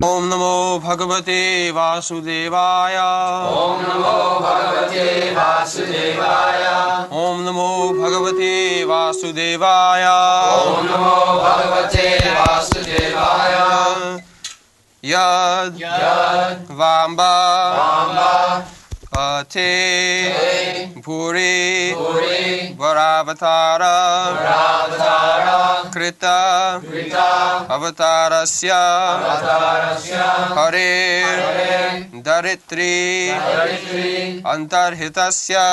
Om Namo Bhagavate Vasudevaya. Om Namo Bhagavate Vasudevaya. Om Namo Bhagavate Vasudevaya. Om Namo Bhagavate Vasudevaya. Yad Vamba Te Puri Varavatara Krita Avatarasya Hare Daritri Antarhitasya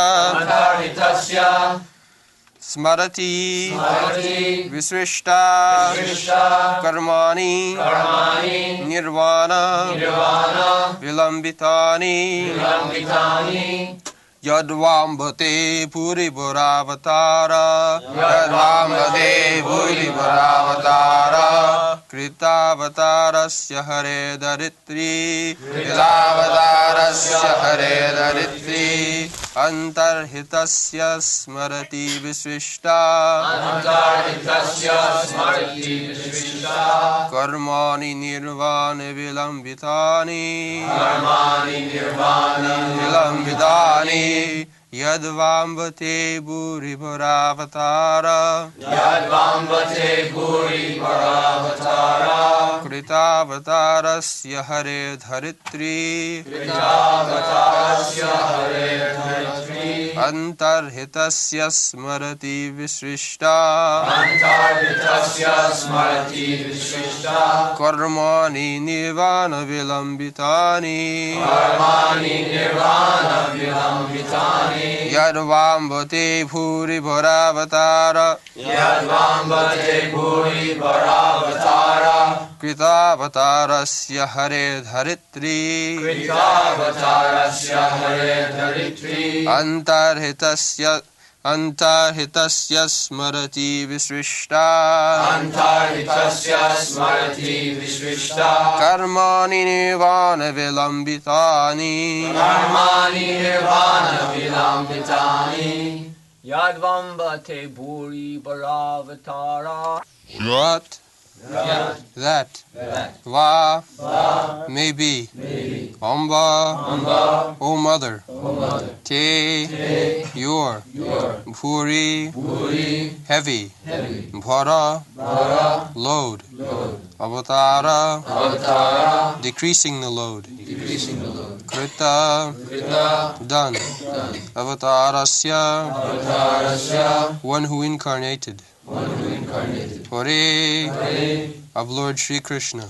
Smarati Visrishta Karmani Nirvana Vilambitani Yadvambate Puri Bhuravatara Yadvambate Puri Bhuravatara Kritavatarasya Hare Daritri Kritavatarasya Hare Daritri Antarhitasya Smarati Visrishta Karmani Nirvana Vilambitani Yadvambate Bhuri Bhuravatara Kritavatarasya Hare Dharitri Antarhitasya Smarati Visrishta Karmani Nirvana Vilambitani Yadvambate Bhuri Bhuravatara Kritavatarasya Hare Dharitri Antarhitasya Smarati Visrishta Karmani Nirvana Vilambitani Yadvambate Bhuri Bharavatara What? That. Va. Maybe. Amba. O mother. Te. Your. Puri. Heavy. Bhara. Load. Avatara. Decreasing the load. Krita. Done. Avatarasya. One who incarnated. Hare of Lord Shri Krishna.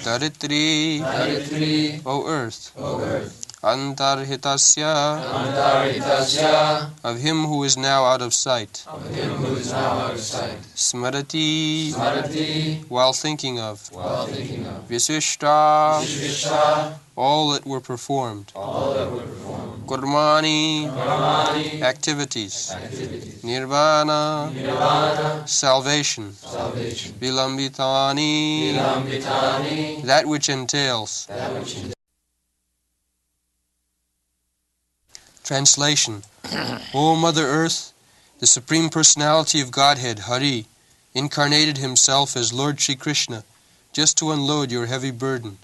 Daritri, O earth. Antarhitasya, of him who is now out of sight. Smarati, while thinking of. Visishta, all that were performed. Karmani, activities. Nirvana, salvation. Vilambitani, that which entails. Translation. O Mother Earth, the Supreme Personality of Godhead, Hari, incarnated himself as Lord Shri Krishna, just to unload your heavy burden.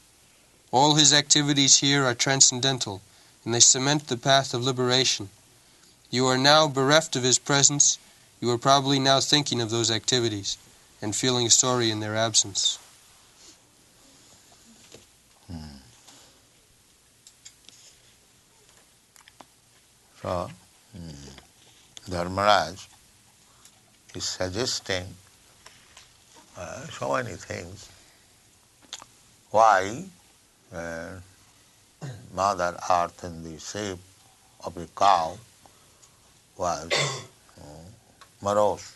All his activities here are transcendental, and they cement the path of liberation. You are now bereft of his presence. You are probably now thinking of those activities and feeling sorry in their absence. So, Dharmaraj is suggesting so many things. Why Mother Earth in the shape of a cow was morose.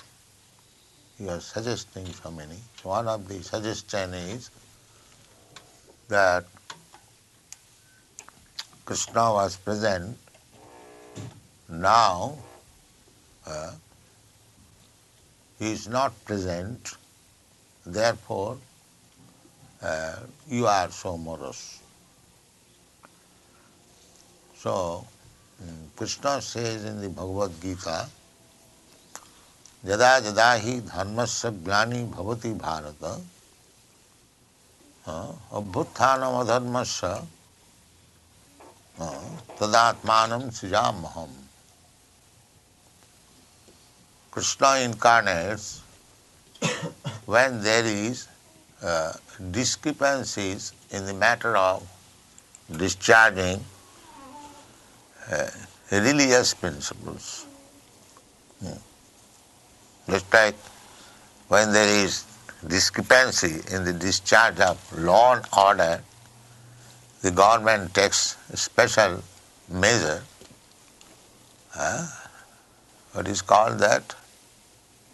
He was suggesting so many. So one of the suggestions is that Krishna was present. Now he is not present, therefore you are so morose. So Krishna says in the Bhagavad Gita, Jada jada hi dharmasya glani bhavati bharata Abhutthana adharmasya tadatmanam srijamaham. Krishna incarnates when there is discrepancies in the matter of discharging religious principles. Just like when there is discrepancy in the discharge of law and order, the government takes a special measure. What is called that?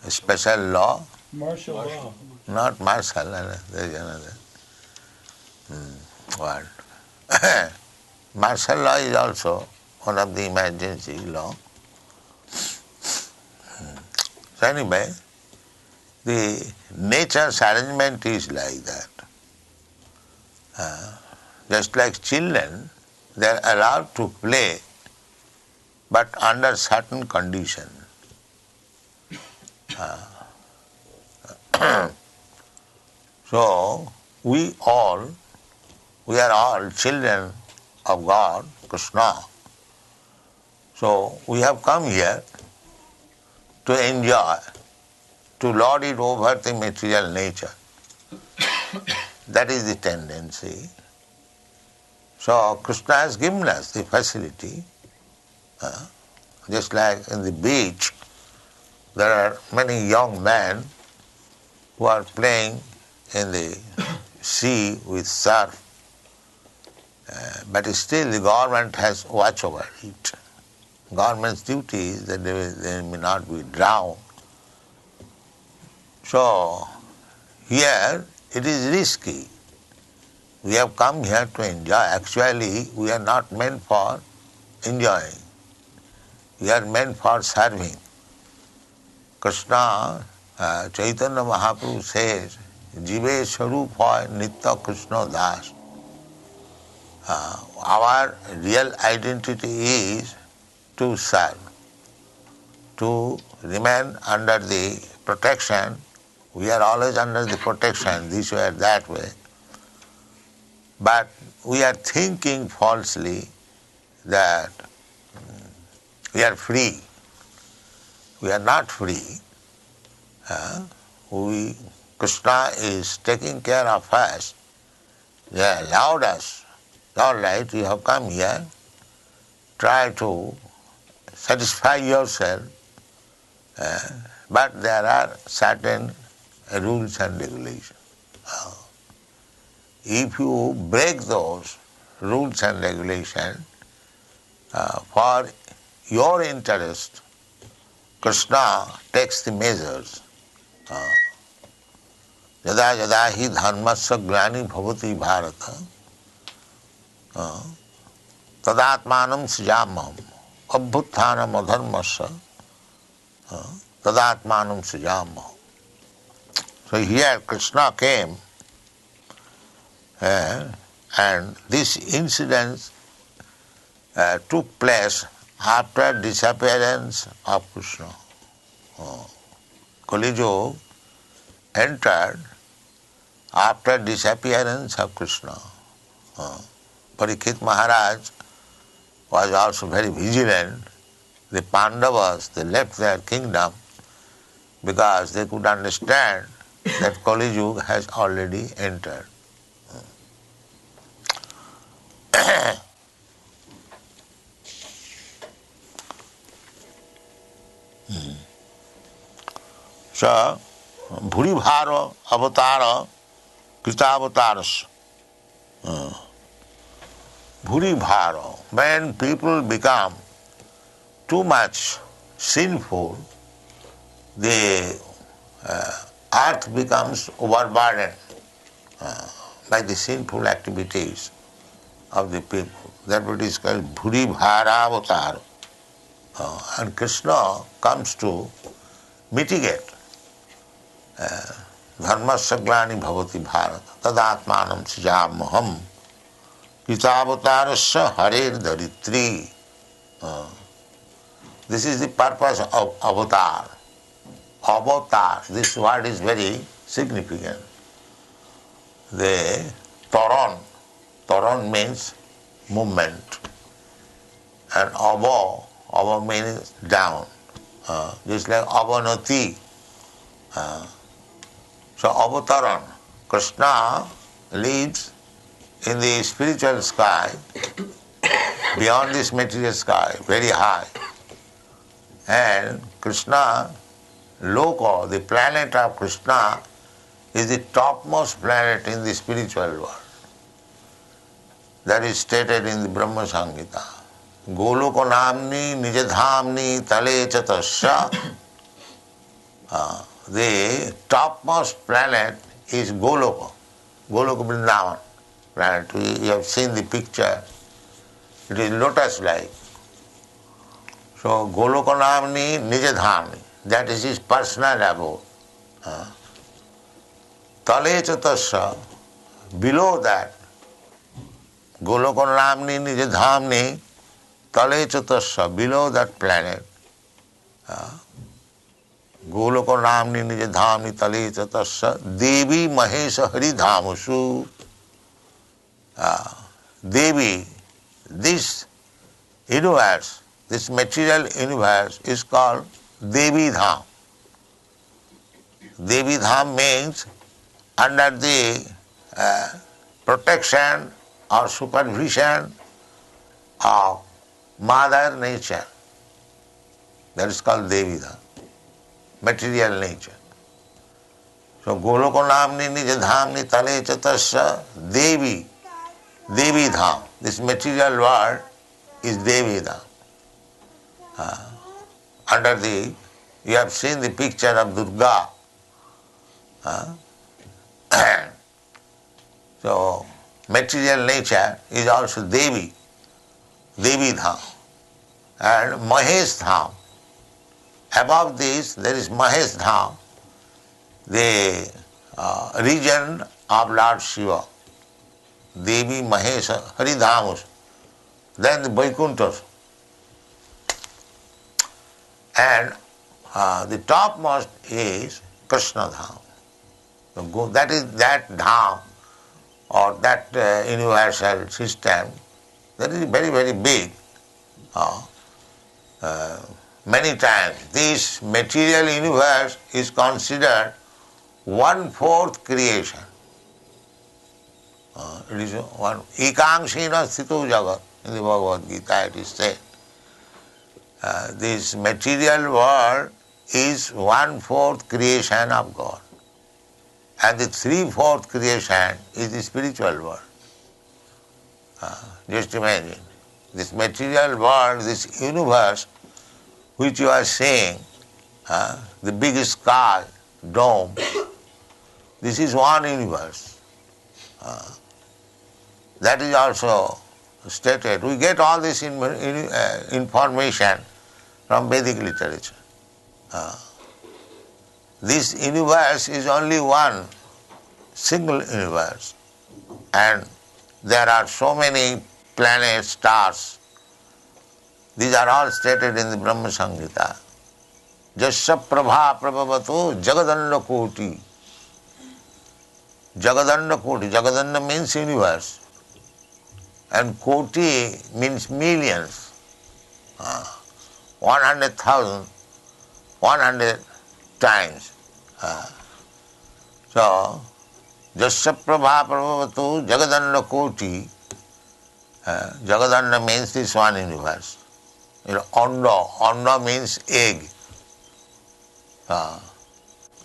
A special law? Martial law. Not martial, there is another word. Martial law is also one of the emergency law. So anyway, the nature's arrangement is like that. Just like children, they are allowed to play, but under certain conditions. So we are all children of God, Krishna. So we have come here to enjoy, to lord it over the material nature. That is the tendency. So Krishna has given us the facility. Just like in the beach, there are many young men who are playing in the sea with surf, but still the government has watch over it. Government's duty is that they may not be drowned. So here it is risky. We have come here to enjoy. Actually, we are not meant for enjoying. We are meant for serving. Krishna, Chaitanya Mahaprabhu says, Jive Swarup hoy Nitya Krishna Das. Our real identity is to serve, to remain under the protection. We are always under the protection, this way or that way. But we are thinking falsely that we are free. We are not free. Krishna is taking care of us. They allowed us. All right, you have come here. Try to satisfy yourself. But there are certain rules and regulations. If you break those rules and regulations for your interest, Krishna takes the measures. Yada yada hi dharmasya glani bhavati bharata tadatmanam srijamaham abhutthana adharmasya tadatmanam srijamaham. So here Krishna came and this incident took place after disappearance of Krishna. Kali Yuga entered after disappearance of Krishna. Parikshit Maharaj was also very vigilant. The Pandavas, they left their kingdom because they could understand that Kali Yuga has already entered. So, Bhuribhara avatara Kritavataras. Bhuribhara, when people become too much sinful, the earth becomes overburdened by the sinful activities of the people. That what is called Bhuribhara avatar. And Krishna comes to mitigate. Dharmasya glani bhavati bharata tadatmanam srijamaham kitavatarasya harer dharitri. This is the purpose of avatar. Avatar, this word is very significant. the Taran. Taran means movement. And Ava means down. Just like Avanati. So Avataran. Krishna lives in the spiritual sky, beyond this material sky, very high. And Krishna, Loka, the planet of Krishna, is the topmost planet in the spiritual world. That is stated in the Brahma Samhita. Goloko namni nijadhamni tale chatasya. The topmost planet is Goloka. Goloka Vrindavan planet. You have seen the picture. It is lotus-like. So Goloka namni nijadhamni. That is his personal abode. Tale chatasya. Below that, Goloka namni nijadhamni tale chatasya. Below that planet, Goloka namni nijadhamni tale chatasya Devi Mahesha Hari Dhamusu. Devi, this universe, this material universe is called Devi Dham. Devi Dham means under the protection or supervision of Mother Nature. That is called Devi Dham, material nature. So Goloka namni nijadhamni tale chatasya Devi, Devi Dham. This material world is Devi Dham. Under the, you have seen the picture of Durga. So material nature is also Devi, Devi Dham. And Mahesh Dham. Above this there is Mahesh Dham, the region of Lord Shiva. Devi Mahesha Haridhamus. Then the Vaikunthas. And the topmost is Krishna Dham. So that is that Dham or that universal system. That is very, very big. Many times this material universe is considered 1/4 creation. It is one Ekangsena Sthito Jagat in the Bhagavad Gita it is said. This material world is 1/4 creation of God. And the 3/4 creation is the spiritual world. Just imagine, this material world, this universe which you are seeing, the big sky, dome, this is one universe. That is also stated. We get all this information from Vedic literature. This universe is only one single universe, and there are so many planets, stars. These are all stated in the Brahma Samhita. Jasya prabha prabhavato jagadanda koti. Jagadanda koti. Jagadanda means universe. And koti means millions. 100,000, 100 times. So, Jasya prabha prabhavatu jagadanda koti. Jagadanda means this one universe. Anda means egg.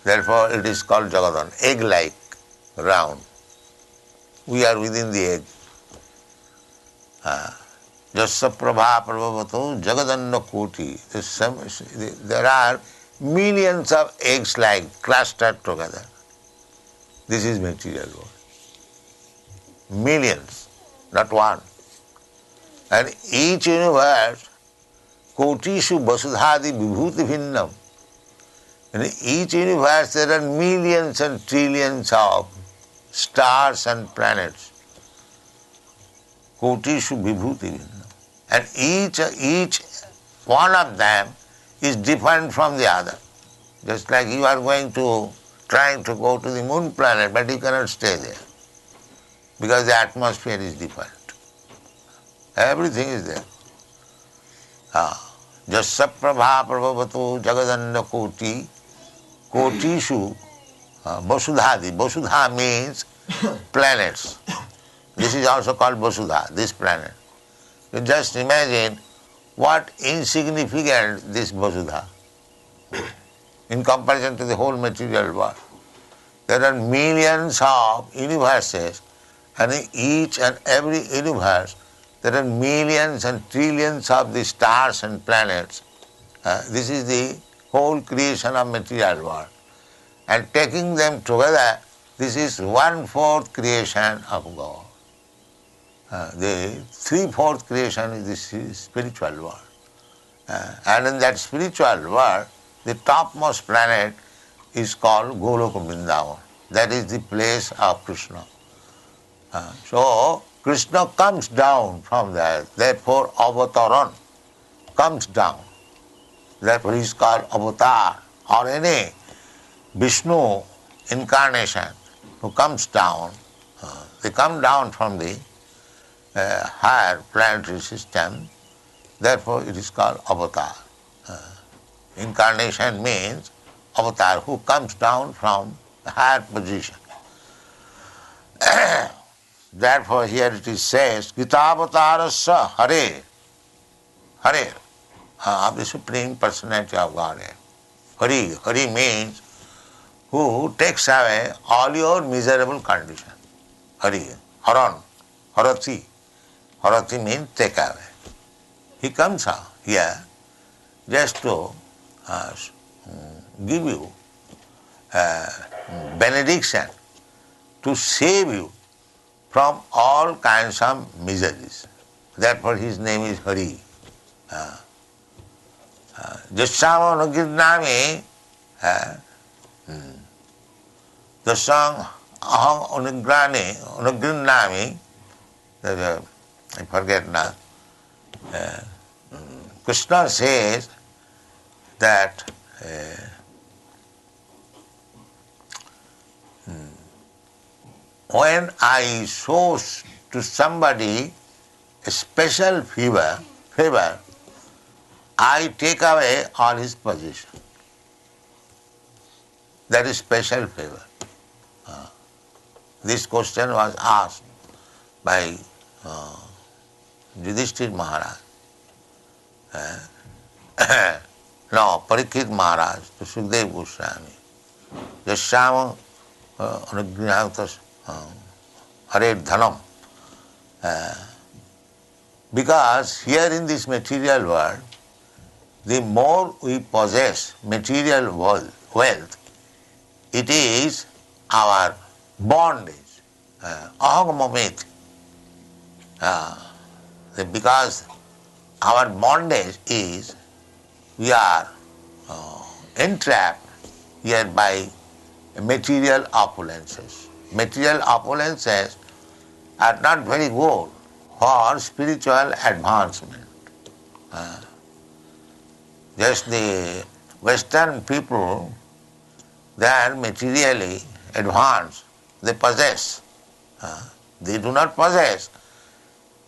Therefore it is called Jagadanda, egg-like, round. We are within the egg. Jasya prabha prabhavatu jagadanda koti. There are millions of eggs like clustered together. This is material world. Millions, not one. And each universe, kotishu vasudhadi vibhuti bhinnam. In each universe there are millions and trillions of stars and planets. Kotishu vibhuti bhinnam. And each one of them is different from the other. Just like you are trying to go to the moon planet, but you cannot stay there. because the atmosphere is different. Everything is there. Jasya prabha prabhavatu jagadanda koti kotishu vasudhadi. Vasudha means planets. This is also called Vasudha, this planet. You just imagine what insignificant this Vasudha in comparison to the whole material world. There are millions of universes, and in each and every universe there are millions and trillions of the stars and planets. This is the whole creation of material world. And taking them together, this is 1/4 creation of God. The 3/4 creation is the spiritual world. And in that spiritual world, the topmost planet is called Goloka Vrindavan. That is the place of Krishna. So Krishna comes down from there, therefore avataran comes down. Therefore he is called avatar, or any Vishnu incarnation who comes down. They come down from the higher planetary system, therefore it is called avatar. Incarnation means avatar, who comes down from a higher position. Therefore here it is says, Gitavatarasya Hare, Hare, of the Supreme Personality of Godhead. Hari, Hari means who takes away all your miserable condition. Hari, Haran, Harati. Harati means take away. He comes out here just to give you benediction, to save you from all kinds of miseries. Therefore his name is Hari. Jasyama Anugrinami, the song Aham Anugrinami, I forget now. Krishna says that when I show to somebody a special favor, I take away all his possession. That is special favor. This question was asked by Yudhishthir Maharaj. No, Parikshit Maharaj to Sukdev Goswami. Jasyama Anugrihautas Hare Dhanam. Because here in this material world, the more we possess material wealth, it is our bondage, aham because our bondage is, we are entrapped here by material opulences. Material opulences are not very good for spiritual advancement. Just the Western people, they are materially advanced, they possess. They do not possess,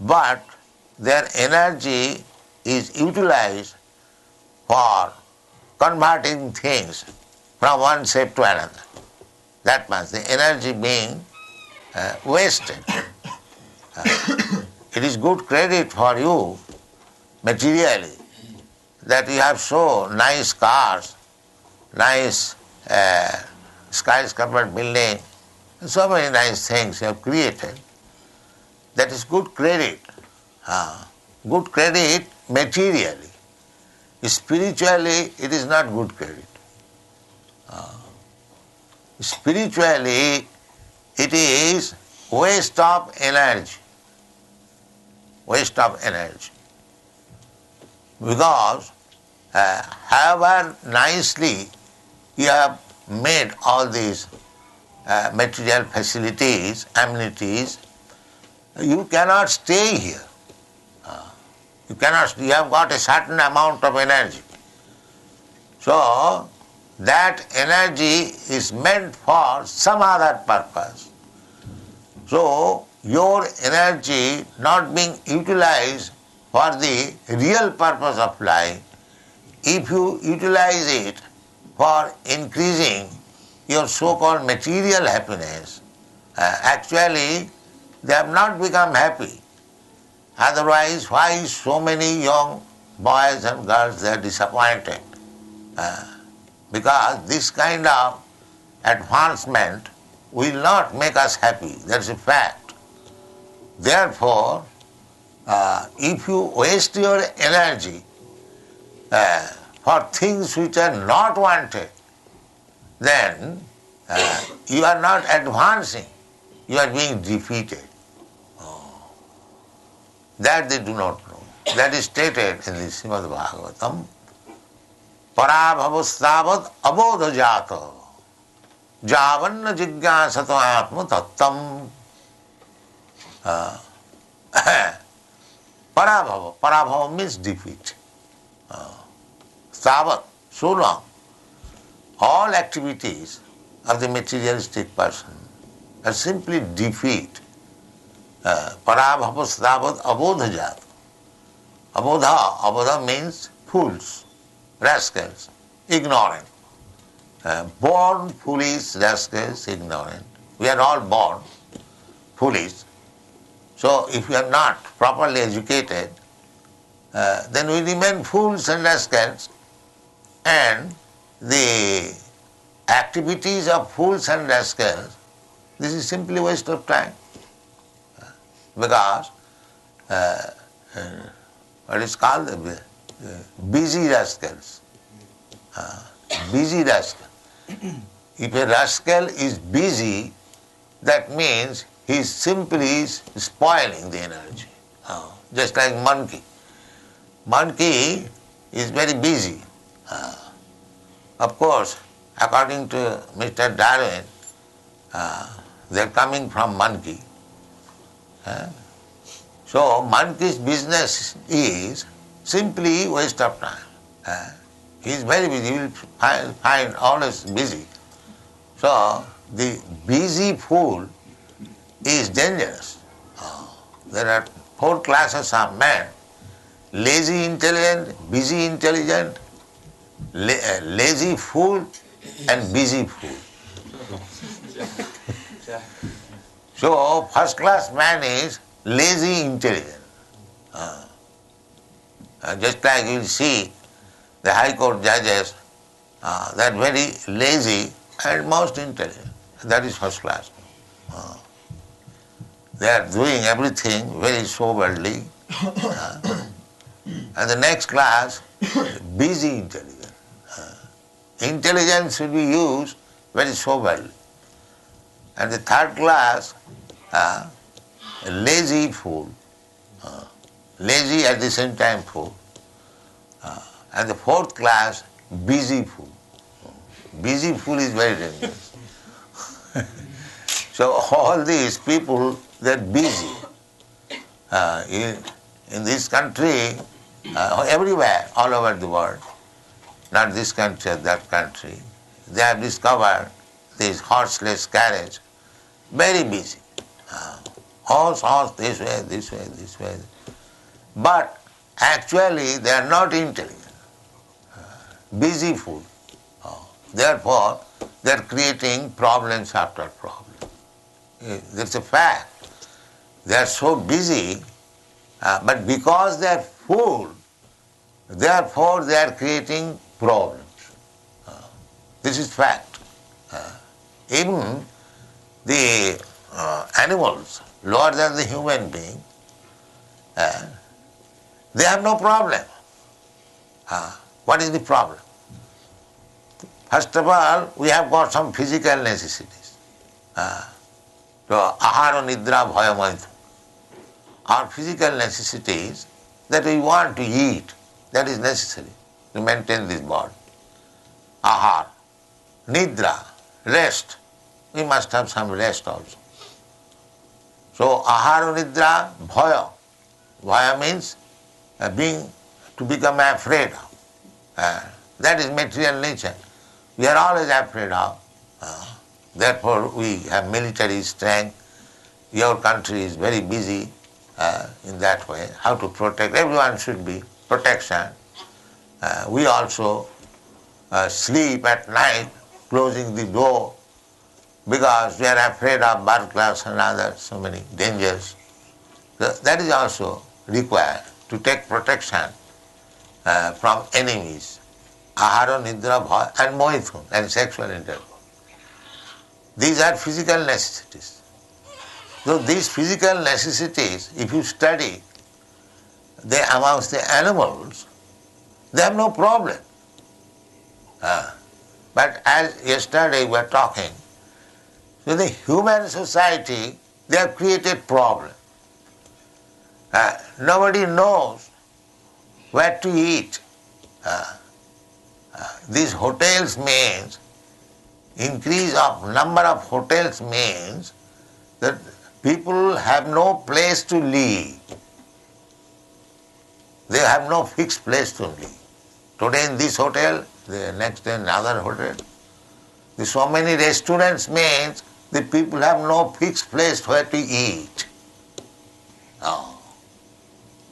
but their energy is utilized for converting things from one shape to another. That means the energy being wasted. It is good credit for you materially that you have so nice cars, nice skyscraper building, so many nice things you have created. That is good credit. Good credit materially. Spiritually, it is not good credit. Spiritually, it is waste of energy. Waste of energy. Because however nicely you have made all these material facilities, amenities, you cannot stay here. You have got a certain amount of energy. So, that energy is meant for some other purpose. So, your energy not being utilized for the real purpose of life, if you utilize it for increasing your so-called material happiness, actually they have not become happy. Otherwise, why so many young boys and girls, they are disappointed? Because this kind of advancement will not make us happy. That's a fact. Therefore, if you waste your energy for things which are not wanted, then you are not advancing, you are being defeated. That they do not know. That is stated in the Srimad Bhagavatam. Parabhavastavad abodha jata javanna jigyasato atma tattam. Parabhava. Parabhava means defeat. Savat, so long. All activities of the materialistic person are simply defeat. Parabhavastavad abodha jata. Abodha means fools, rascals, ignorant. Born foolish, rascals, ignorant. We are all born foolish. So if we are not properly educated, then we remain fools and rascals, and the activities of fools and rascals, this is simply waste of time. Because what is called busy rascals. Busy rascal. If a rascal is busy, that means he is simply spoiling the energy. Just like monkey. Monkey is very busy. Of course, according to Mr. Darwin, they are coming from monkey. So monkey's business is simply waste of time. He is very busy, you will find always busy. So the busy fool is dangerous. There are 4 classes of men: lazy intelligent, busy intelligent, lazy fool, and busy fool. So first class man is lazy intelligent. Just like you will see the High Court judges, they are very lazy and most intelligent. That is first class. They are doing everything very soberly. And the next class, busy intelligence. Intelligence should be used very soberly. And the third class, lazy fool. Lazy at the same time fool. And the fourth class, busy fool. Busy fool is very dangerous. So all these people, they are busy. In this country, everywhere, all over the world, not this country, that country, they have discovered this horseless carriage, very busy. Horse, this way, this way, this way. But actually they are not intelligent. Busy fool. Therefore, they are creating problems after problems. That's a fact. They are so busy, but because they are fool, therefore they are creating problems. This is fact. Even the animals, lower than the human being, they have no problem. What is the problem? First of all, we have got some physical necessities. So, ahara nidra bhaya maitha. Our physical necessities that we want to eat, that is necessary to maintain this body. Ahara, nidra, rest. We must have some rest also. So, ahara nidra bhaya. Bhaya means to become afraid of. That is material nature. We are always afraid of. Therefore, we have military strength your country is very busy in that way, how to protect. Everyone should be protection. We also sleep at night, closing the door, because we are afraid of burglars and other so many dangers. That is also required to take protection from enemies. Ahara, nidra, bhaya, and moithun, and sexual intercourse. These are physical necessities. So these physical necessities, if you study, they amongst the animals, they have no problem. But as yesterday we were talking, so the human society, they have created problem. Nobody knows where to eat. These hotels means, increase of number of hotels means that people have no place to live. They have no fixed place to live. Today in this hotel, the next day in another hotel. So many restaurants means the people have no fixed place where to eat.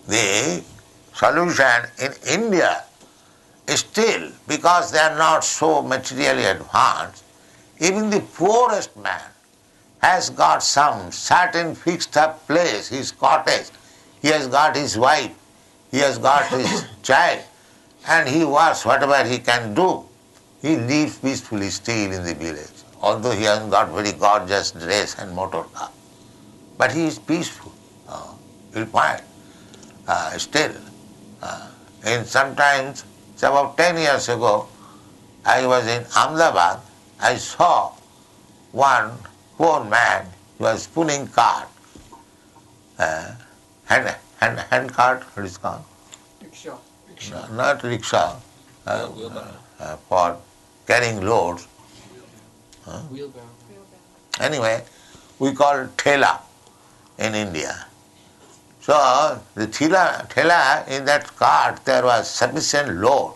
The solution in India is still, because they are not so materially advanced, even the poorest man has got some certain fixed up place, his cottage. He has got his wife, he has got his child, and he works whatever he can do. He lives peacefully still in the village, although he hasn't got very gorgeous dress and motor car. But he is peaceful. You'll find. Still. And sometimes, it's about 10 years ago, I was in Ahmedabad. I saw one poor man, he was pulling cart, hand cart, what is it called? Rickshaw. No, not rickshaw, for carrying loads. Wheelbarrow. Anyway, we call it thela in India. So the thela in that cart, there was sufficient load.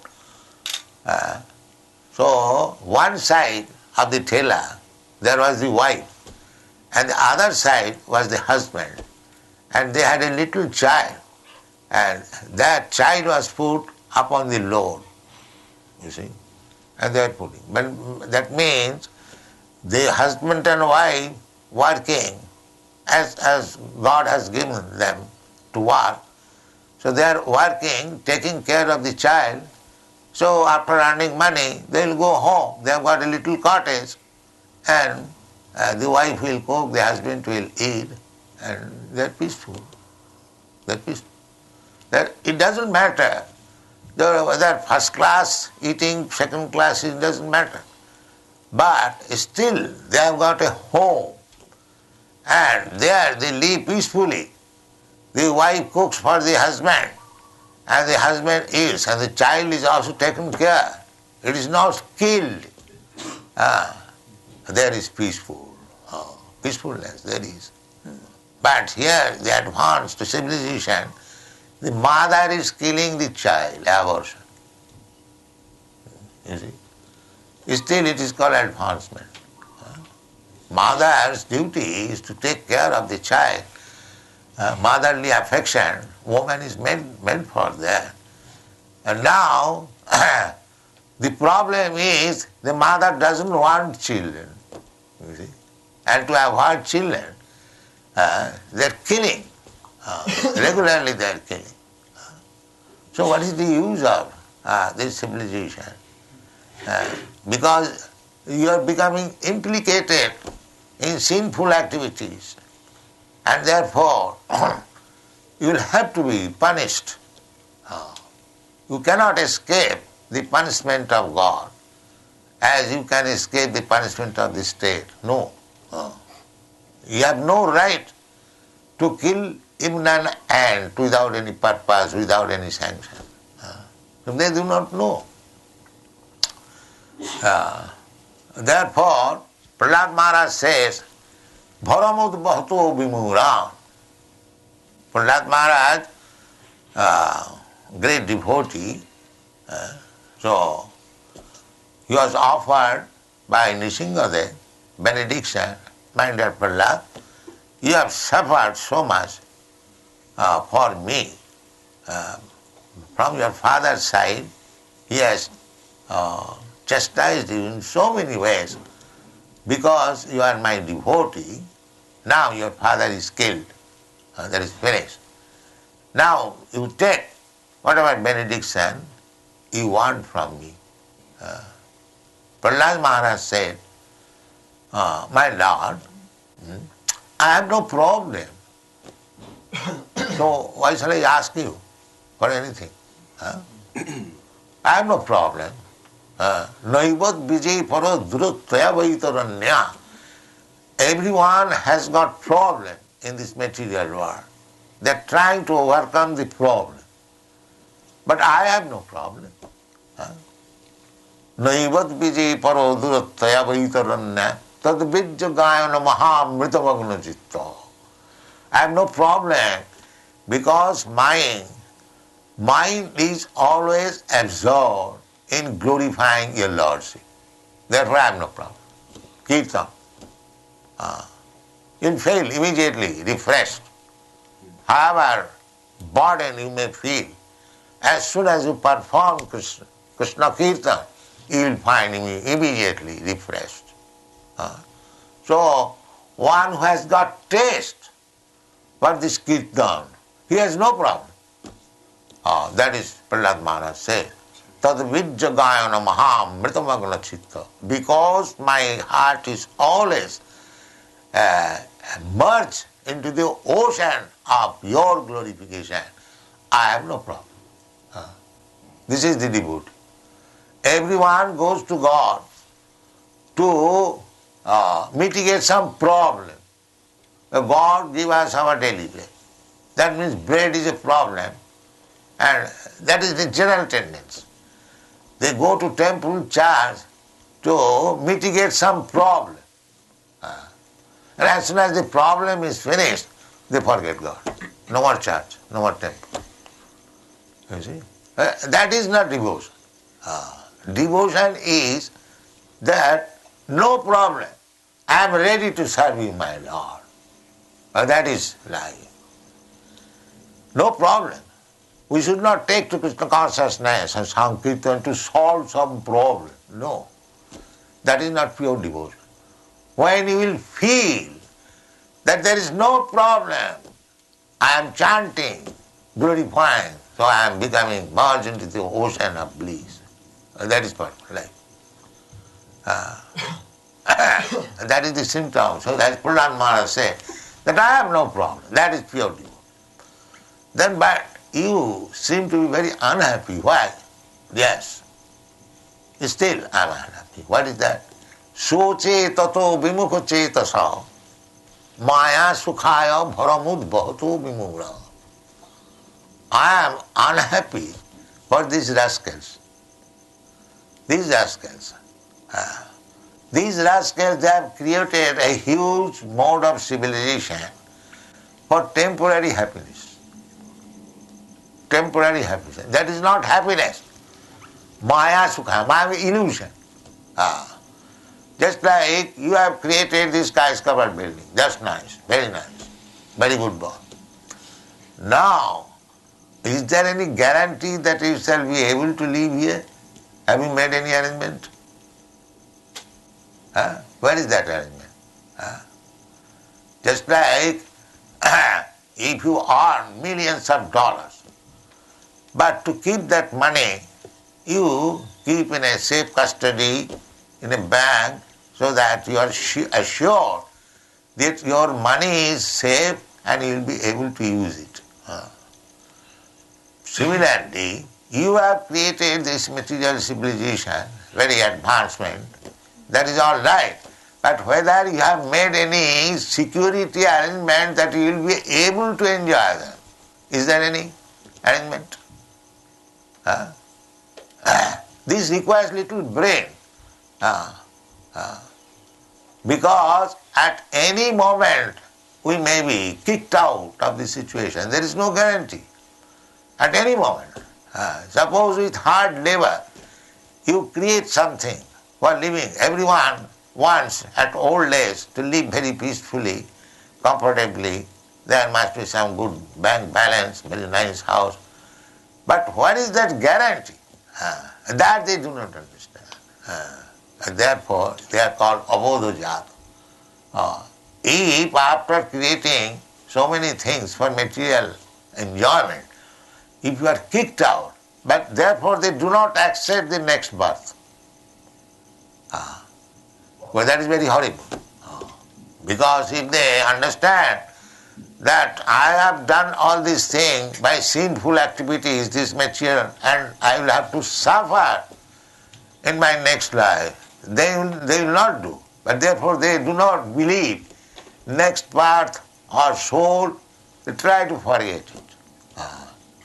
So one side of the thela, there was the wife, and the other side was the husband. And they had a little child, and that child was put upon the load, you see, and they are putting. But that means the husband and wife working as God has given them to work. So they are working, taking care of the child. So after earning money, they will go home. They have got a little cottage, and the wife will cook, the husband will eat, and they are peaceful. They are peaceful. It doesn't matter whether first class eating, second class, it doesn't matter. But still, they have got a home, and there they live peacefully. The wife cooks for the husband, and the husband eats, and the child is also taken care. It is not killed. There is peaceful. Peacefulness, there is. But here, the advanced civilization, the mother is killing the child, abortion. You see? Still it is called advancement. Mother's duty is to take care of the child. Motherly affection, woman is meant for that. And now, the problem is the mother doesn't want children. You see? And to avoid children, they are killing. Regularly they are killing. So what is the use of this civilization? Because you are becoming implicated in sinful activities, and therefore you will have to be punished. You cannot escape the punishment of God as you can escape the punishment of the state. No. You have no right to kill even an ant without any purpose, without any sanction. They do not know. Therefore, Prahlad Maharaj says, Bharamud Bhato Vimuram. Prahlad Maharaj, great devotee, so he was offered by Nishingadev benediction, my dear Prahlad, you have suffered so much for me. From your father's side, he has chastised you in so many ways because you are my devotee. Now your father is killed. That is finished. Now you take whatever benediction you want from me. Prahlad Maharaj said, my Lord, I have no problem. So why shall I ask you for anything? I have no problem. Naivat vijay paro druttaya vaitaranya. Everyone has got problem in this material world. They are trying to overcome the problem. But I have no problem. Naivat vijay paro druttaya vaitaranya tad vijja gayana mahamritamagna citta. I have no problem because my mind is always absorbed in glorifying your Lordship. Therefore I have no problem. Kirtan. You'll feel immediately refreshed. However burden you may feel, as soon as you perform Krishna Kirtan, you will find immediately refreshed. So one who has got taste for this Kirtan, he has no problem. That is Prahlad Maharaj says. Tad vijja gayana mahamritamagna chitta. Because my heart is always merged into the ocean of your glorification, I have no problem. This is the devotee. Everyone goes to God to mitigate some problem. God give us our daily bread. That means bread is a problem, and that is the general tendency. They go to temple, church to mitigate some problem. And as soon as the problem is finished, they forget God. No more church, no more temple. You see? That is not devotion. Devotion is that no problem. I am ready to serve you, my Lord. That is life. No problem. We should not take to Krishna consciousness and Sankirtan to solve some problem. No. That is not pure devotion. When you will feel that there is no problem, I am chanting, glorifying, so I am becoming merged into the ocean of bliss. That is part of life. That is the symptom. So as Prahlad Maharaj said, that I have no problem. That is pure devotion. Then but you seem to be very unhappy. Why? Yes. Still I am unhappy. What is that? Soche tato vimukha chetasa maya sukhaya bharamud bhato vimura. I am unhappy for these rascals. These rascals. These rascals, they have created a huge mode of civilization for temporary happiness. Temporary happiness. That is not happiness. Maya sukha, Maya is illusion. Just like you have created this skyscraper building. That's nice, very nice, very good boy. Now, is there any guarantee that you shall be able to live here? Have you made any arrangement? Where is that arrangement? Just like if you earn millions of dollars, but to keep that money, you keep in a safe custody in a bank so that you are assured that your money is safe and you will be able to use it. Similarly, you have created this material civilization, very advancement, that is all right. But whether you have made any security arrangement that you will be able to enjoy them, is there any arrangement? This requires little brain. Because at any moment we may be kicked out of the situation. There is no guarantee. At any moment. Suppose with hard labor you create something for living. Everyone wants at old age to live very peacefully, comfortably. There must be some good bank balance, very nice house. But what is that guarantee? That they do not understand. And therefore, they are called abodhojat. If after creating so many things for material enjoyment, if you are kicked out, but therefore they do not accept the next birth. Well, that is very horrible. Because if they understand that I have done all these things by sinful activities, this material, and I will have to suffer in my next life, they will not do. But therefore they do not believe next birth or soul, they try to forget it.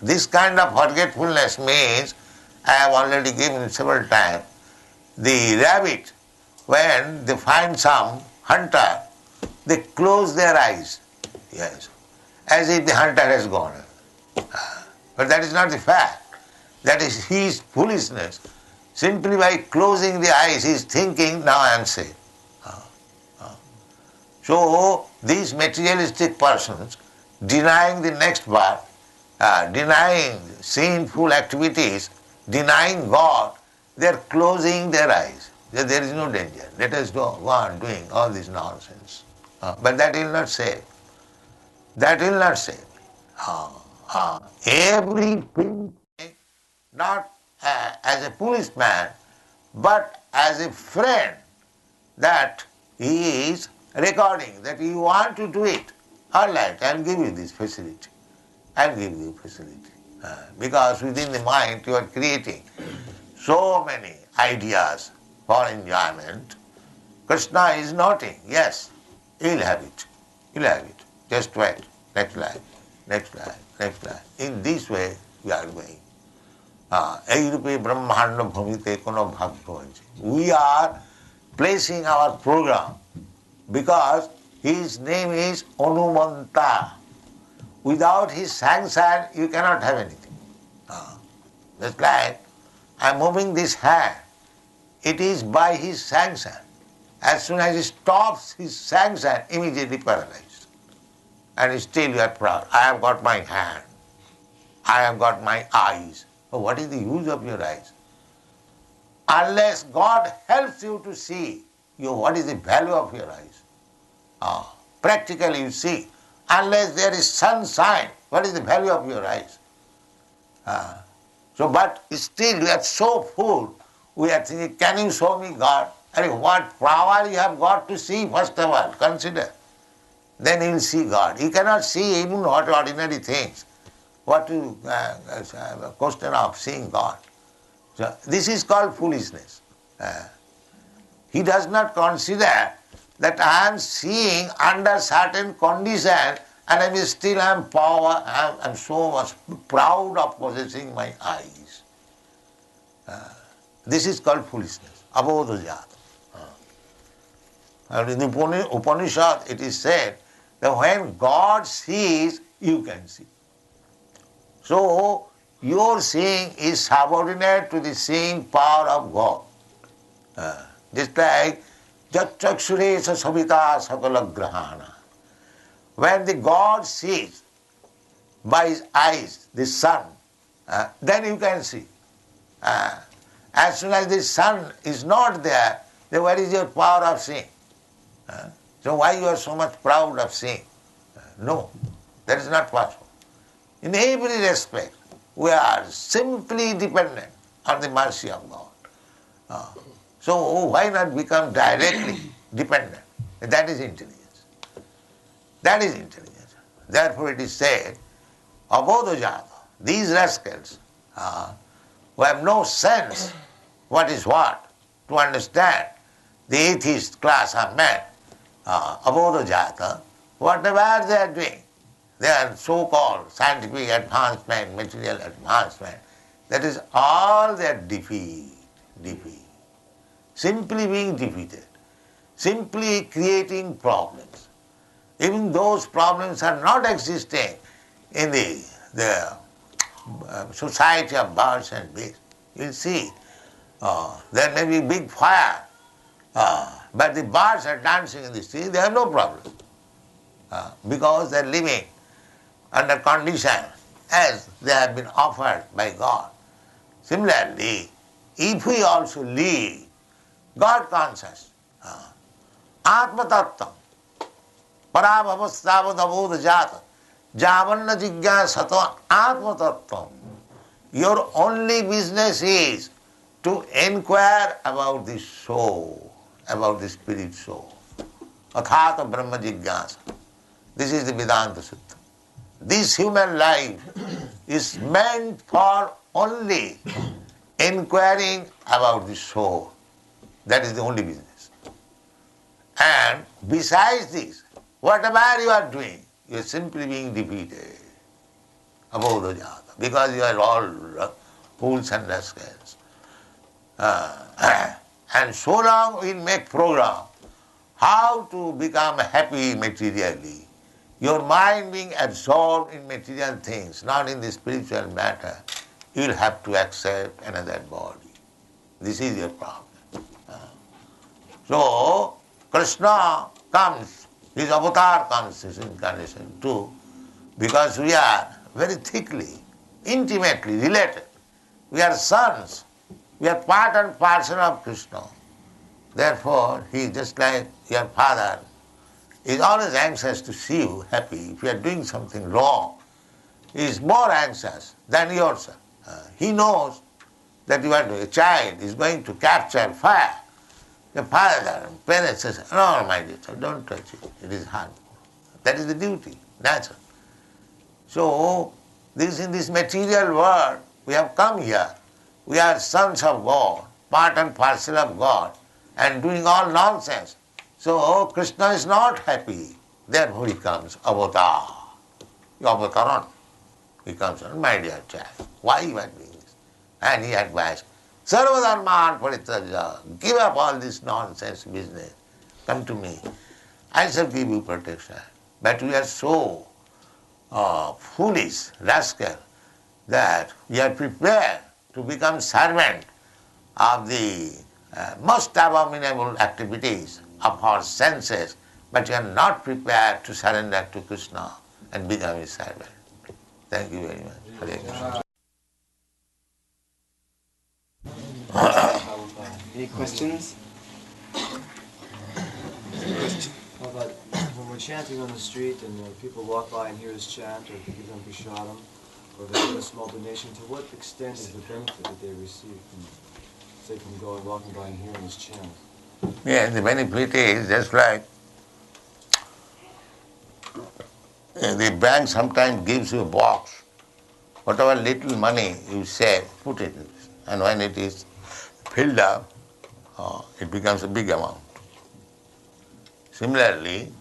This kind of forgetfulness means, I have already given several times, the rabbit, when they find some hunter, they close their eyes, yes, as if the hunter has gone. But that is not the fact. That is his foolishness. Simply by closing the eyes, he is thinking, now I am safe. So, these materialistic persons, denying the next birth, denying sinful activities, denying God, they are closing their eyes. There is no danger. Let us go on doing all this nonsense. But that will not save. That will not save. Everything, not as a policeman, but as a friend, that he is recording, that you want to do it. All right, I will give you this facility. I will give you facility. Because within the mind you are creating so many ideas for enjoyment. Krishna is noting, yes, he will have it. He will have it. Just wait. Next life, next life, next life. In this way we are going. Eirupe Brahmanda Bhumite Kono Bhakti. We are placing our program because his name is Anumanta. Without his sanction, you cannot have anything. Just like I am moving this hand, it is by his sanction. As soon as he stops his sanction, immediately paralyzed. And still you are proud. I have got my hand. I have got my eyes. So what is the use of your eyes? Unless God helps you to see what is the value of your eyes. Practically you see, unless there is sunshine, what is the value of your eyes? But still we are so full, we are thinking, can you show me God? What power you have got to see, first of all, consider. Then you will see God. You cannot see even what ordinary things. What is a question of seeing God? So this is called foolishness. He does not consider that I am seeing under certain conditions and I am power, I am so much proud of possessing my eyes. This is called foolishness, abodhojat. And in the Upanishad it is said that when God sees, you can see. So your seeing is subordinate to the seeing power of God. Just like Jatchakshuresha Savita Sakala Grahana. When the God sees by his eyes the sun, then you can see. As soon as the sun is not there, then where is your power of seeing? So why you are so much proud of seeing? No, that is not possible. In every respect, we are simply dependent on the mercy of God. So why not become directly dependent? That is intelligence. That is intelligence. Therefore it is said, abodhojata, these rascals who have no sense what is what, to understand the atheist class of men, abodhojata, whatever they are doing, their so-called scientific advancement, material advancement, that is all their defeat. Simply being defeated, simply creating problems. Even those problems are not existing in the society of birds and beasts. You see, there may be big fire, but the birds are dancing in the street, they have no problem. because they are living under condition as they have been offered by God. Similarly, if we also live God conscious, Atma Tattvam, Parabhavastavad Jata, Javanna Jigyasato Atma Tattvam. Your only business is to inquire about the soul, about the spirit soul. Athata Brahma Jigyasa. This is the Vedanta Sutta. This human life is meant for only inquiring about the soul. That is the only business. And besides this, whatever you are doing, you are simply being defeated. Abodha jata. Because you are all fools and rascals. And so long we make program how to become happy materially. Your mind being absorbed in material things, not in the spiritual matter, you will have to accept another body. This is your problem. So, Krishna comes, his avatar comes, his incarnation too, because we are very thickly, intimately related. We are sons. We are part and parcel of Krishna. Therefore, he is just like your father, is always anxious to see you happy. If you are doing something wrong, he is more anxious than yourself. He knows that you are a child is going to capture fire. The father, parents says, no, my dear child, don't touch it. It is harmful. That is the duty, natural. So, in this material world, we have come here. We are sons of God, part and parcel of God, and doing all nonsense. So, Krishna is not happy. Therefore he comes, avatar. Avataran. He comes, my dear child, why you are doing this? And he advised, Sarvadharman Paritraja, give up all this nonsense business. Come to me. I shall give you protection. But we are so foolish, rascal, that we are prepared to become servant of the most abominable activities of our senses, but we are not prepared to surrender to Krishna and become his servant. Thank you very much. Hare Krishna. Any questions? How about when we're chanting on the street and people walk by and hear us chant, or give them prashadam, or they give a small donation, to what extent is the benefit that they receive from, say, from walking by and hearing us chant? Yeah, the benefit is just like the bank sometimes gives you a box. Whatever little money you save, put it in this. And when it is filled up, it becomes a big amount. Similarly,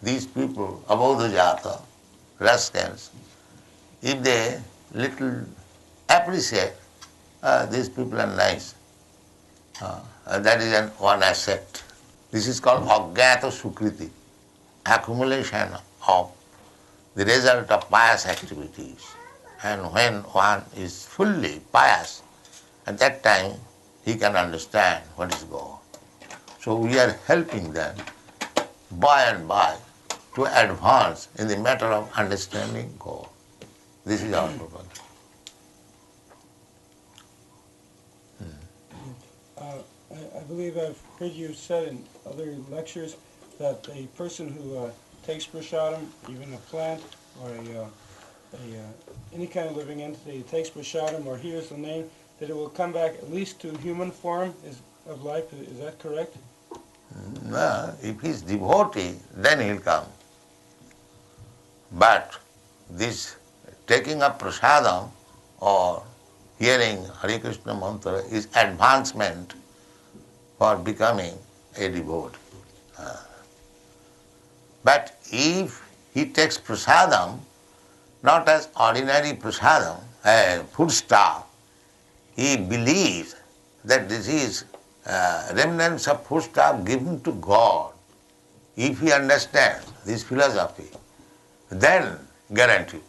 these people, above the jata, rascals, if they little appreciate, these people are nice. That is one asset. This is called Agyata Sukriti, accumulation of the result of pious activities. And when one is fully pious, at that time he can understand what is God. So we are helping them by and by to advance in the matter of understanding God. This is our purpose. I believe I've heard you said in other lectures that a person who takes prasadam, even a plant or any kind of living entity takes prasadam or hears the name, that it will come back at least to human form of life. Is that correct? No, if he is devotee, then he will come. But this taking up prasadam or hearing Hare Krishna mantra is advancement for becoming a devotee. But if he takes prasadam not as ordinary prasadam, a foodstuff, he believes that this is remnants of foodstuff given to God. If he understands this philosophy, then guaranteed.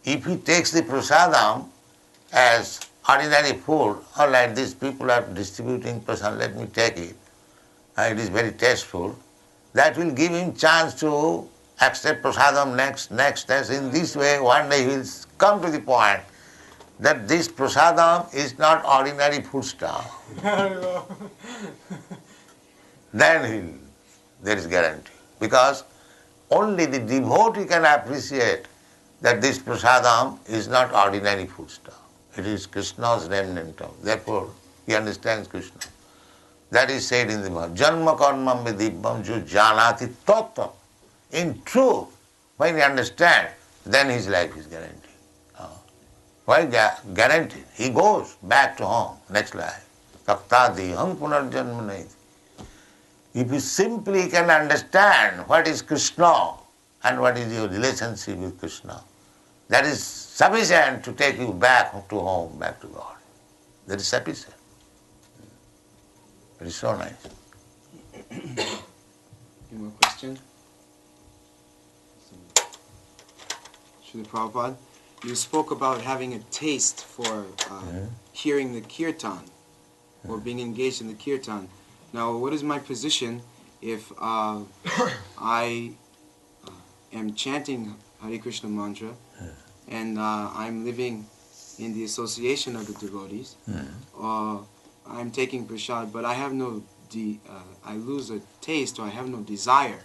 If he takes the prasadam as ordinary food, all right, these people are distributing prasadam, let me take it. It is very tasteful. that will give him chance to accept prasadam next. In this way, one day he will come to the point that this prasadam is not ordinary food stuff. Then there is guarantee. Because only the devotee can appreciate that this prasadam is not ordinary food stuff. It is Krishna's remnant. Therefore, he understands Krishna. That is said in the Bhagavad. Janma karmam vidibbam ju janati tattva. In truth, when he understands, then his life is guaranteed. Why guaranteed? He goes back to home, next life. Taktadi hang punarjanma naiti. If you simply can understand what is Krishna and what is your relationship with Krishna, that is sufficient to take you back to home, back to God. That is sufficient. It is so nice. Any more questions? Srila Prabhupada, you spoke about having a taste for hearing the kirtan or being engaged in the kirtan. Now, what is my position if I am chanting Hare Krishna mantra and I'm living in the association of the devotees, or I'm taking prasad, but I have no, I lose a taste or I have no desire,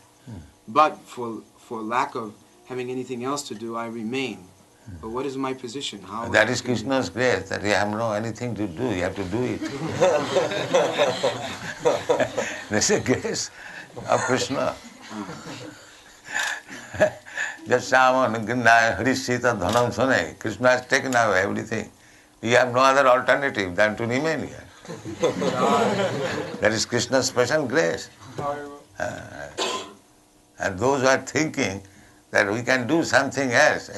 but for lack of having anything else to do, I remain. But what is my position? How that is Krishna's grace, that you have no anything to do, you have to do it. That's the grace of Krishna. Just Saman, Harishita, Dhanam, Sone. Krishna has taken away everything. You have no other alternative than to remain here. That is Krishna's special grace. And those who are thinking that we can do something else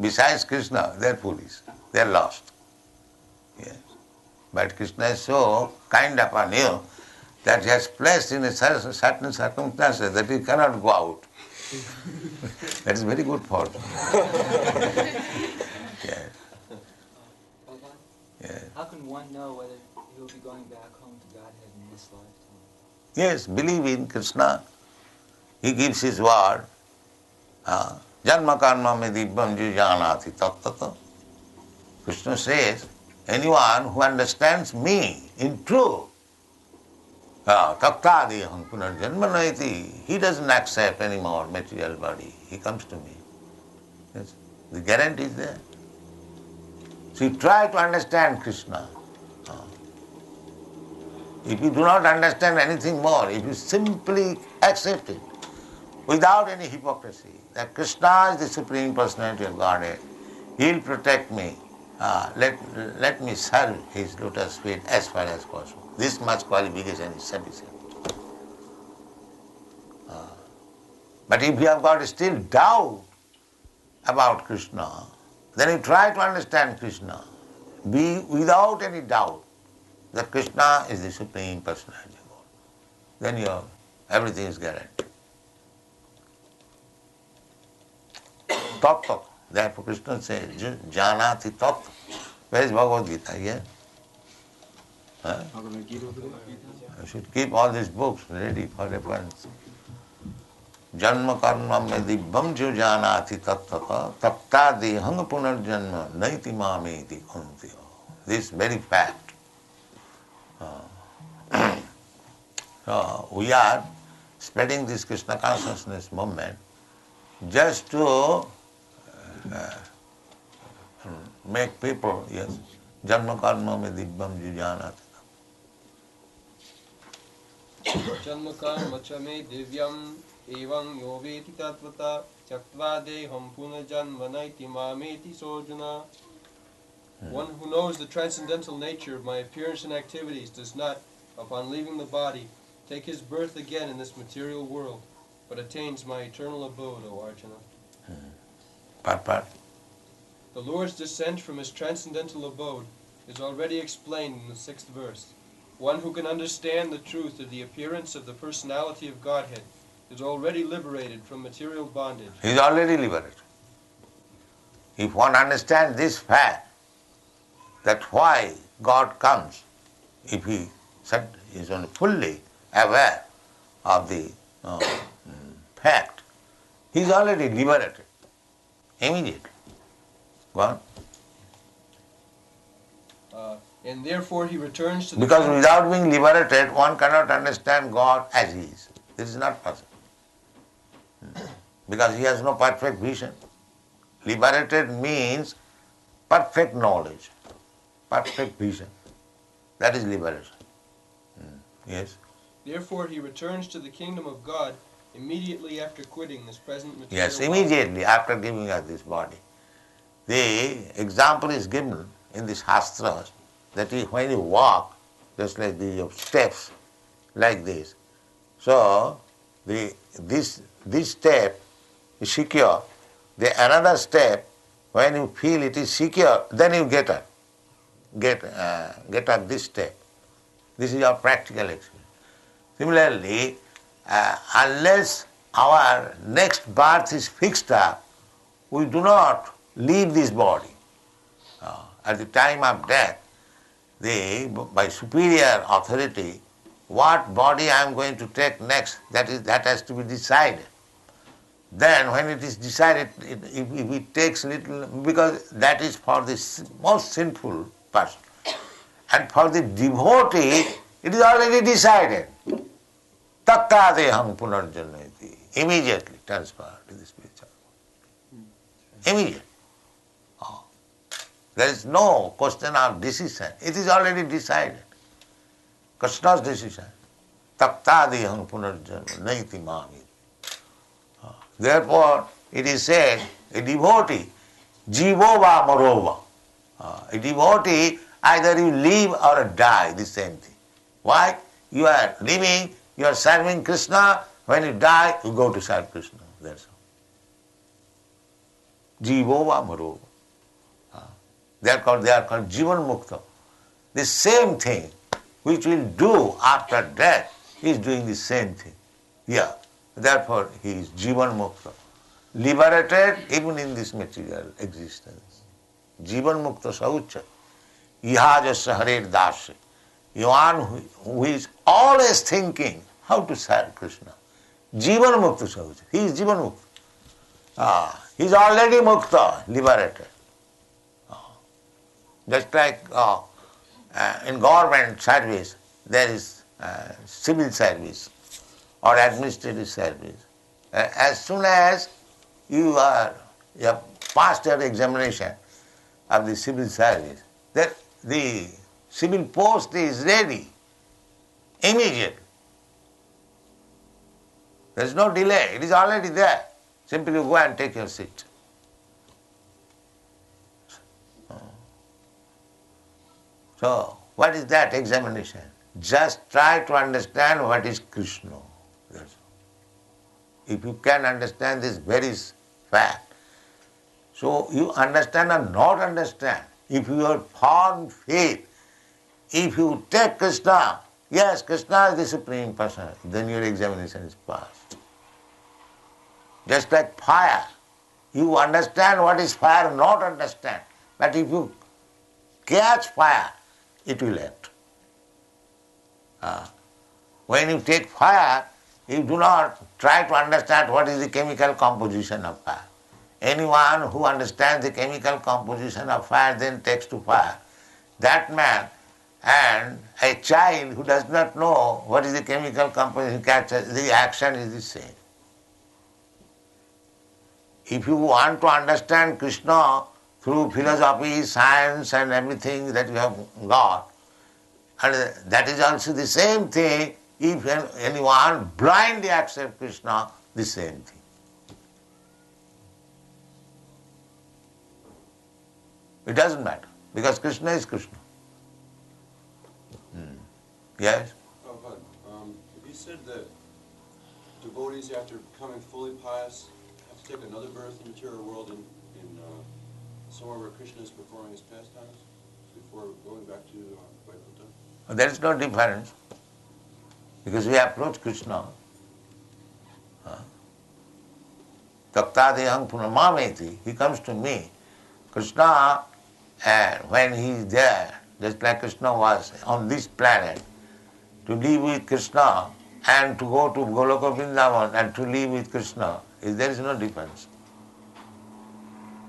besides Krishna, they are foolish. They are lost. Yes. But Krishna is so kind upon you that he has placed in a certain circumstances that you cannot go out. That is very good for you. Yes. Yes. How can one know whether he will be going back home to Godhead in this lifetime? Yes, believe in Krishna. He gives his word. Janma karma me dibbam ju janati tattata. Krishna says, anyone who understands me in truth, taktadi aham punarjanma naiti, he doesn't accept any more material body. He comes to me. Yes. The guarantee is there. So you try to understand Krishna. If you do not understand anything more, if you simply accept it, without any hypocrisy, that Krishna is the Supreme Personality of Godhead, He will protect me. Let me serve His lotus feet as far as possible. This much qualification is sufficient. But if you have got still doubt about Krishna, then you try to understand Krishna. Be without any doubt that Krishna is the Supreme Personality of God. Then everything is guaranteed. Tattva. Therefore Krishna says, Janati Tattva. Where is Bhagavad Gita? Here? Bhagavad Gita over there? You should keep all these books ready for reference. Janma karma me dibbam jo janati tattva tapta dehang punarjanma naiti mameti kuntyo. This very fact. So we are spreading this Krishna consciousness movement just to make people, yes, janma karma me dibbam ju janati. Janma karma cha me divyam evam yo veti tatvata tyaktva deham punajanma naiti mameti sojana. One who knows the transcendental nature of my appearance and activities does not, upon leaving the body, take his birth again in this material world, but attains my eternal abode, O Arjuna. Part. The Lord's descent from his transcendental abode is already explained in the 6th verse. One who can understand the truth of the appearance of the personality of Godhead is already liberated from material bondage. He is already liberated. If one understands this fact, that why God comes, if he is only fully aware of the fact, he is already liberated immediately. Go on. And therefore he returns to the Because kingdom. without being liberated, one cannot understand God as He is. This is not possible. Because he has no perfect vision. Liberated means perfect knowledge, perfect vision. That is liberation. Yes? Therefore he returns to the kingdom of God immediately after quitting this present material Yes, body. immediately after giving us this body. The example is given in the Shastras that when you walk, just like the steps, like this. So, this step is secure. The another step, when you feel it is secure, then you get up. Get up this step. This is our practical experience. Similarly, unless our next birth is fixed up, we do not leave this body. At the time of death, by superior authority, what body I am going to take next, that has to be decided. Then when it is decided, if it takes little, because that is for the most sinful person. And for the devotee, it is already decided. Tattadeham punarjanati. Immediately transferred to the spiritual world. Immediately. There is no question of decision. It is already decided. Krishna's decision. Tattadeham punarjanati naiti mami. Therefore, it is said, a devotee, jivo va marova. A devotee, either you live or die, the same thing. Why? You are living, you are serving Krishna. When you die, you go to serve Krishna. That's all. Jivo va marova. They are called Jivan Mukta. The same thing which will do after death, he is doing the same thing. Yeah. Therefore, he is Jivan Mukta. Liberated even in this material existence. Jivan Mukta Saucha. Ihajasya Harer Dasya. One who is always thinking how to serve Krishna. Jivan Mukta Saucha. He is Jivan Mukta. He is already Mukta, liberated. Just like in government service, there is civil service or administrative service. As soon as you have passed your examination of the civil service, then the civil post is ready immediately. There is no delay. It is already there. Simply you go and take your seat. So, what is that examination? Just try to understand what is Krishna. That's all. If you can understand this very fact, so you understand or not understand, if you are firm faith, if you take Krishna, yes, Krishna is the Supreme Person, then your examination is passed. Just like fire, you understand what is fire, not understand, but if you catch fire, it will end. When you take fire, you do not try to understand what is the chemical composition of fire. Anyone who understands the chemical composition of fire then takes to fire. That man and a child who does not know what is the chemical composition, the action is the same. If you want to understand Krishna through philosophy, science and everything that you have got, and that is also the same thing if anyone blindly accepts Krishna, the same thing. It doesn't matter, because Krishna is Krishna. Yes? Prabhupada, you said that devotees, after becoming fully pious, have to take another birth in the material world in somewhere where Krishna is performing his pastimes before going back to Vaikuntha? There is no difference, because we approach Krishna. Taktadeham punamameti, he comes to me. Krishna, and when he is there, just like Krishna was on this planet, to live with Krishna, and to go to Goloka Vrindavan and to live with Krishna, there is no difference.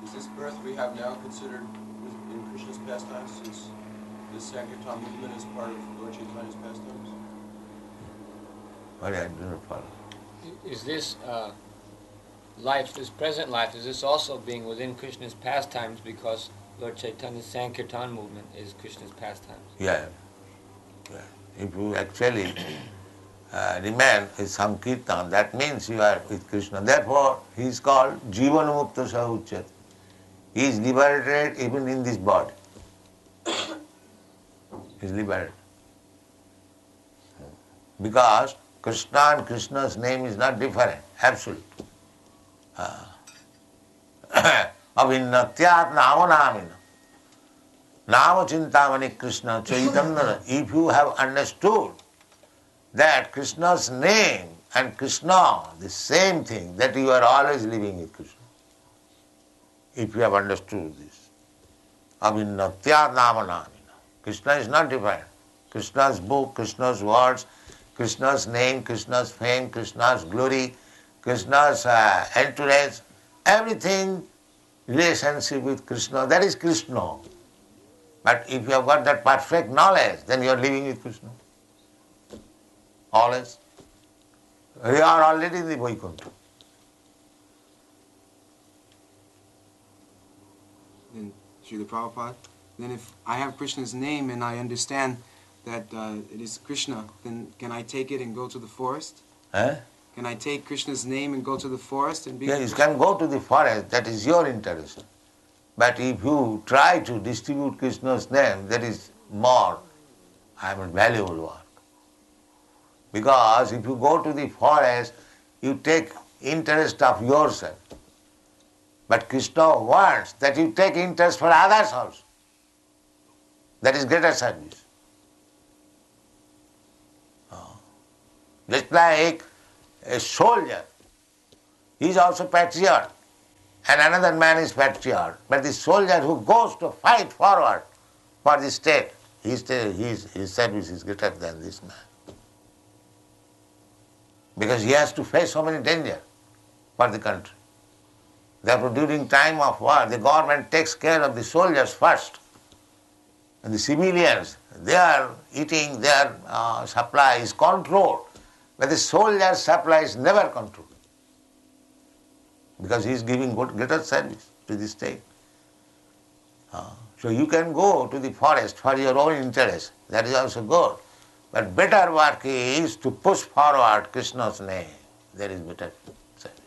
Is this birth we have now considered in Krishna's pastimes, since this Sankirtan movement is part of Lord Chaitanya's pastimes? Sorry, I do not follow. Is this life, this present life, is this also being within Krishna's pastimes because Lord Chaitanya's Sankirtan movement is Krishna's pastimes? Yeah. If you actually remain with Sankirtan, that means you are with Krishna. Therefore, he is called Jivanamukta Sahuchat. He is liberated even in this body. He is liberated. Because Krishna and Krishna's name is not different, absolute. Avinnatyat namanamina. Nama chintamani Krishna Chaitanya. If you have understood that Krishna's name and Krishna, the same thing, that you are always living with Krishna. If you have understood this. Avinnatyat namanamina. Krishna is not different. Krishna's book, Krishna's words, Krishna's name, Krishna's fame, Krishna's glory, Krishna's entourage, everything relationship with Krishna, that is Krishna. But if you have got that perfect knowledge, then you are living with Krishna. Always. You are already in the Vaikuntha. Then, Srila Prabhupada, then if I have Krishna's name and I understand that it is Krishna, then can I take it and go to the forest? Can I take Krishna's name and go to the forest and be... Yes, you can go to the forest, that is your interest. But if you try to distribute Krishna's name, that is more, valuable work. Because if you go to the forest, you take interest of yourself. But Krishna wants that you take interest for others also. That is greater service. Just like a soldier, he is also patriot, and another man is patriot. But the soldier who goes to fight forward for the state, his service is greater than this man. Because he has to face so many dangers for the country. Therefore, during time of war, the government takes care of the soldiers first. And the civilians, their eating, their supply is controlled. But the soldier's supply is never controlled. Because he is giving greater service to the state. So you can go to the forest for your own interest. That is also good. But better work is to push forward Krishna's name. There is better service.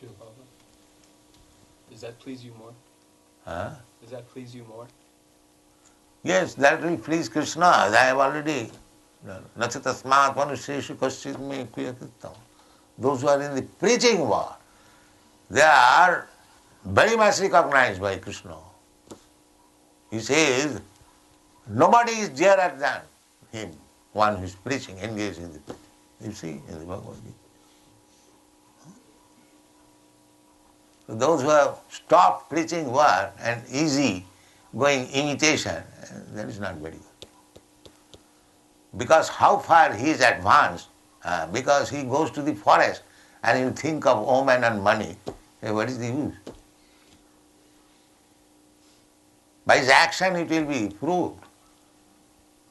Srila Prabhupada, does that please you more? Does that please you more? Yes, that will please Krishna. I have already. Nachitasmat manusheshu kaschit me kuyakritam. Those who are in the preaching work, they are very much recognized by Krishna. He says, nobody is dearer than him, one who is preaching, engaged in the preaching. You see, in the Bhagavad Gita. So those who have stopped preaching word and easy going imitation, that is not very good. Because how far he is advanced, because he goes to the forest and you think of woman and money, what is the use? By his action it will be proved.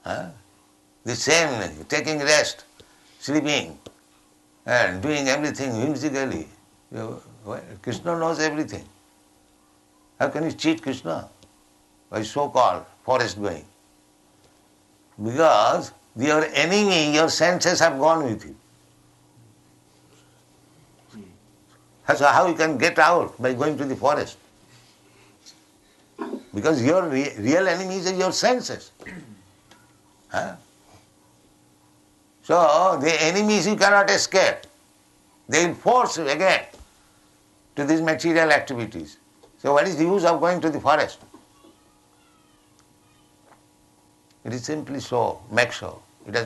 The same, taking rest, sleeping, and doing everything whimsically. Krishna knows everything. How can you cheat Krishna by so-called forest going? Because your enemy, your senses have gone with you. So how you can get out by going to the forest? Because your real enemies are your senses. So the enemies you cannot escape. They will force you again to these material activities. So what is the use of going to the forest? It is simply so, make so.